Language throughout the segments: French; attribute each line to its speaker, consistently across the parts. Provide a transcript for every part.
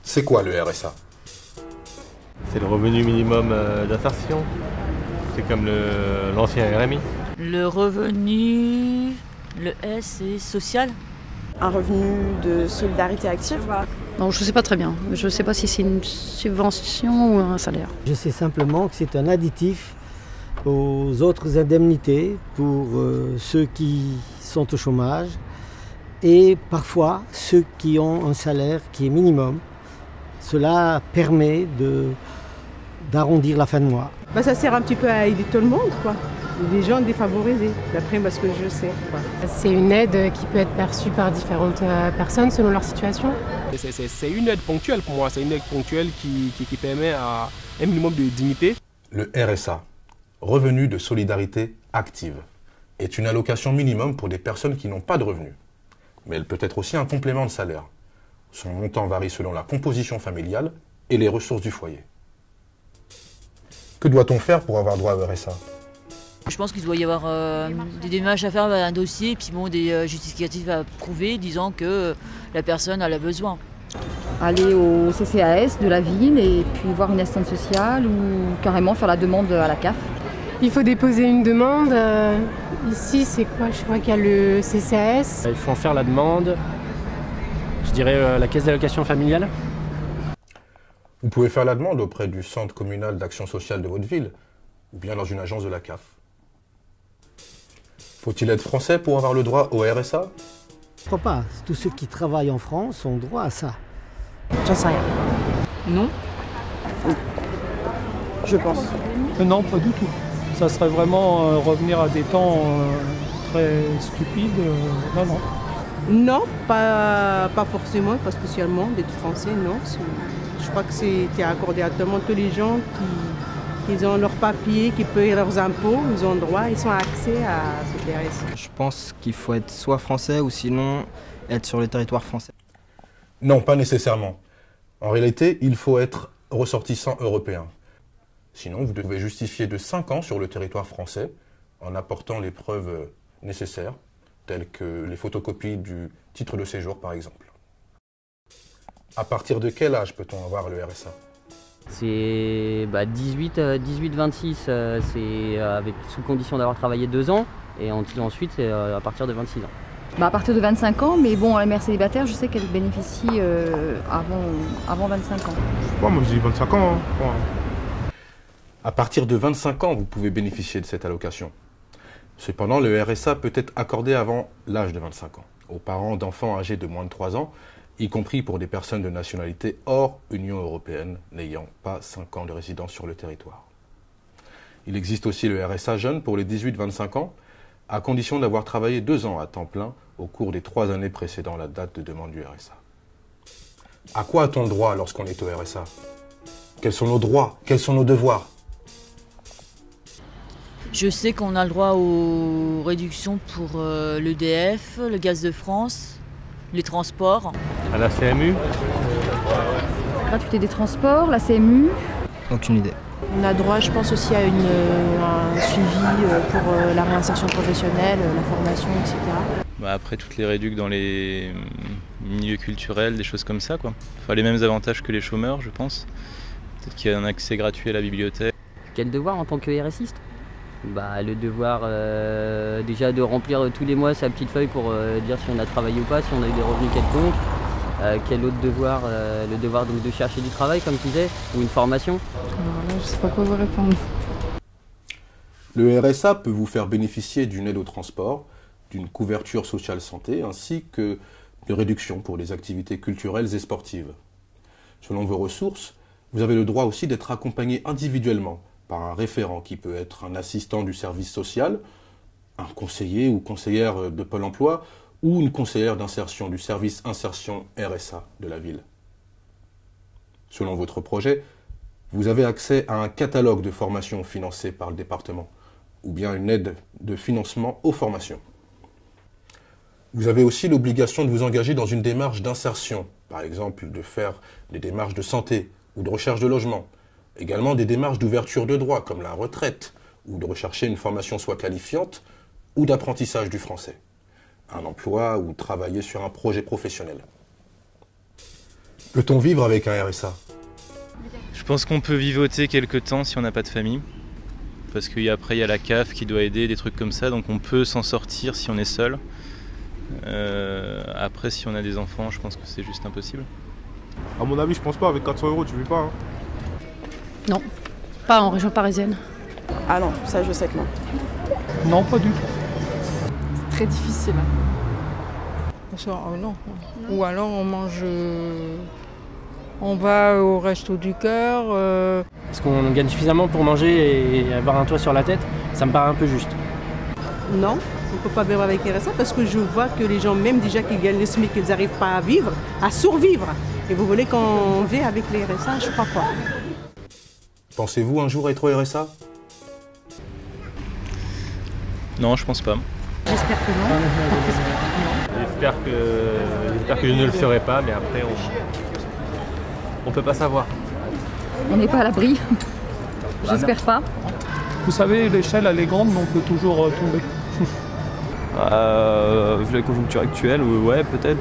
Speaker 1: C'est quoi le RSA?
Speaker 2: C'est le revenu minimum d'insertion. C'est comme l'ancien RMI.
Speaker 3: Le revenu, le S, c'est social.
Speaker 4: Un revenu de solidarité active.
Speaker 5: Non, je ne sais pas très bien. Je ne sais pas si c'est une subvention ou un salaire.
Speaker 6: Je sais simplement que c'est un additif aux autres indemnités pour ceux qui sont au chômage et parfois ceux qui ont un salaire qui est minimum. Cela permet d'arrondir la fin de mois.
Speaker 4: Ça sert un petit peu à aider tout le monde, quoi. Les gens défavorisés, d'après ce que je sais.
Speaker 7: C'est une aide qui peut être perçue par différentes personnes selon leur situation.
Speaker 8: C'est une aide ponctuelle pour moi, c'est une aide ponctuelle qui permet à un minimum de dignité.
Speaker 1: Le RSA, revenu de solidarité active, est une allocation minimum pour des personnes qui n'ont pas de revenus. Mais elle peut être aussi un complément de salaire. Son montant varie selon la composition familiale et les ressources du foyer. Que doit-on faire pour avoir droit au RSA ?
Speaker 3: Je pense qu'il doit y avoir des démarches à faire, un dossier, et puis des justificatifs à prouver disant que la personne en a besoin.
Speaker 9: Aller au CCAS de la ville et puis voir une assistante sociale ou carrément faire la demande à la CAF.
Speaker 7: Il faut déposer une demande. Ici, c'est quoi? Je crois qu'il y a le CCAS.
Speaker 2: Il faut en faire la demande, je dirais la caisse d'allocation familiale.
Speaker 1: Vous pouvez faire la demande auprès du centre communal d'action sociale de votre ville ou bien dans une agence de la CAF. Faut-il être français pour avoir le droit au RSA?
Speaker 6: Je crois pas. Tous ceux qui travaillent en France ont droit à ça.
Speaker 4: J'en sais rien.
Speaker 3: Non.
Speaker 4: Je pense.
Speaker 10: Non, pas du tout. Ça serait vraiment revenir à des temps très stupides. Non.
Speaker 4: Non, pas forcément, pas spécialement d'être français, non. Je crois que c'était accordé à tous les gens qui ont leurs papiers, qui payent leurs impôts, ils ont droit, ils ont accès à ce RSA.
Speaker 11: Je pense qu'il faut être soit français ou sinon être sur le territoire français.
Speaker 1: Non, pas nécessairement. En réalité, il faut être ressortissant européen. Sinon, vous devez justifier de 5 ans sur le territoire français en apportant les preuves nécessaires, telles que les photocopies du titre de séjour par exemple. À partir de quel âge peut-on avoir le RSA?
Speaker 12: C'est 18-26, c'est sous condition d'avoir travaillé 2 ans, et ensuite c'est à partir de 26 ans.
Speaker 9: À partir de 25 ans, mais bon, la mère célibataire, je sais qu'elle bénéficie avant 25 ans.
Speaker 8: Moi je dis 25 ans.
Speaker 1: À partir de 25 ans, vous pouvez bénéficier de cette allocation. Cependant, le RSA peut être accordé avant l'âge de 25 ans, aux parents d'enfants âgés de moins de 3 ans, y compris pour des personnes de nationalité hors Union européenne n'ayant pas 5 ans de résidence sur le territoire. Il existe aussi le RSA jeune pour les 18-25 ans, à condition d'avoir travaillé 2 ans à temps plein au cours des 3 années précédant la date de demande du RSA. À quoi a-t-on le droit lorsqu'on est au RSA? Quels sont nos droits? Quels sont nos devoirs?
Speaker 3: Je sais qu'on a le droit aux réductions pour l'EDF, le gaz de France, les transports.
Speaker 2: À la CMU.
Speaker 9: Gratuité des transports, la CMU.
Speaker 11: Aucune idée.
Speaker 4: On a droit, je pense, aussi à un suivi pour la réinsertion professionnelle, la formation, etc.
Speaker 13: Après, toutes les réductions dans les milieux culturels, des choses comme ça, quoi. Enfin, les mêmes avantages que les chômeurs, je pense. Peut-être qu'il y a un accès gratuit à la bibliothèque.
Speaker 12: Quel devoir en tant que RSiste? Le devoir déjà de remplir tous les mois sa petite feuille pour dire si on a travaillé ou pas, si on a eu des revenus quelconques. Quel autre devoir? Le devoir donc de chercher du travail, comme tu disais, ou une formation?
Speaker 7: Alors là, je sais pas quoi vous répondre.
Speaker 1: Le RSA peut vous faire bénéficier d'une aide au transport, d'une couverture sociale santé, ainsi que de réductions pour les activités culturelles et sportives. Selon vos ressources, vous avez le droit aussi d'être accompagné individuellement par un référent qui peut être un assistant du service social, un conseiller ou conseillère de Pôle emploi ou une conseillère d'insertion du service insertion RSA de la ville. Selon votre projet, vous avez accès à un catalogue de formations financées par le département ou bien une aide de financement aux formations. Vous avez aussi l'obligation de vous engager dans une démarche d'insertion, par exemple de faire des démarches de santé ou de recherche de logement, également des démarches d'ouverture de droits comme la retraite ou de rechercher une formation soit qualifiante ou d'apprentissage du français, un emploi ou travailler sur un projet professionnel. Peut-on vivre avec un RSA?
Speaker 13: Je pense qu'on peut vivoter quelque temps si on n'a pas de famille. Parce qu'après, il y a la CAF qui doit aider, des trucs comme ça. Donc on peut s'en sortir si on est seul. Après, si on a des enfants, je pense que c'est juste impossible.
Speaker 8: À mon avis, je pense pas. Avec 400 € tu vis pas. Hein.
Speaker 5: Non, pas en région parisienne.
Speaker 14: Ah non, ça je sais que non.
Speaker 10: Non, pas du tout.
Speaker 14: C'est très difficile.
Speaker 15: Non. Ou alors on mange... on va au resto du cœur.
Speaker 2: Est-ce qu'on gagne suffisamment pour manger et avoir un toit sur la tête? Ça me paraît un peu juste.
Speaker 4: Non, on ne peut pas vivre avec RSA parce que je vois que les gens, même déjà qui gagnent le SMIC, ils n'arrivent pas à vivre, à survivre. Et vous voulez qu'on vive avec les RSA? Je crois pas.
Speaker 1: Pensez-vous un jour être au RSA?
Speaker 13: Non, je pense pas.
Speaker 5: J'espère que non.
Speaker 16: J'espère que je ne le ferai pas, mais après on peut pas savoir.
Speaker 9: On n'est pas à l'abri. J'espère pas.
Speaker 10: Vous savez, l'échelle elle est grande, donc on peut toujours tomber.
Speaker 16: Vu la conjoncture actuelle, ouais, peut-être.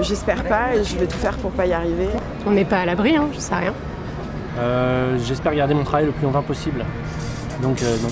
Speaker 14: J'espère pas et je vais tout faire pour pas y arriver.
Speaker 7: On n'est pas à l'abri, hein, je sais rien.
Speaker 2: J'espère garder mon travail le plus longtemps possible. Donc non.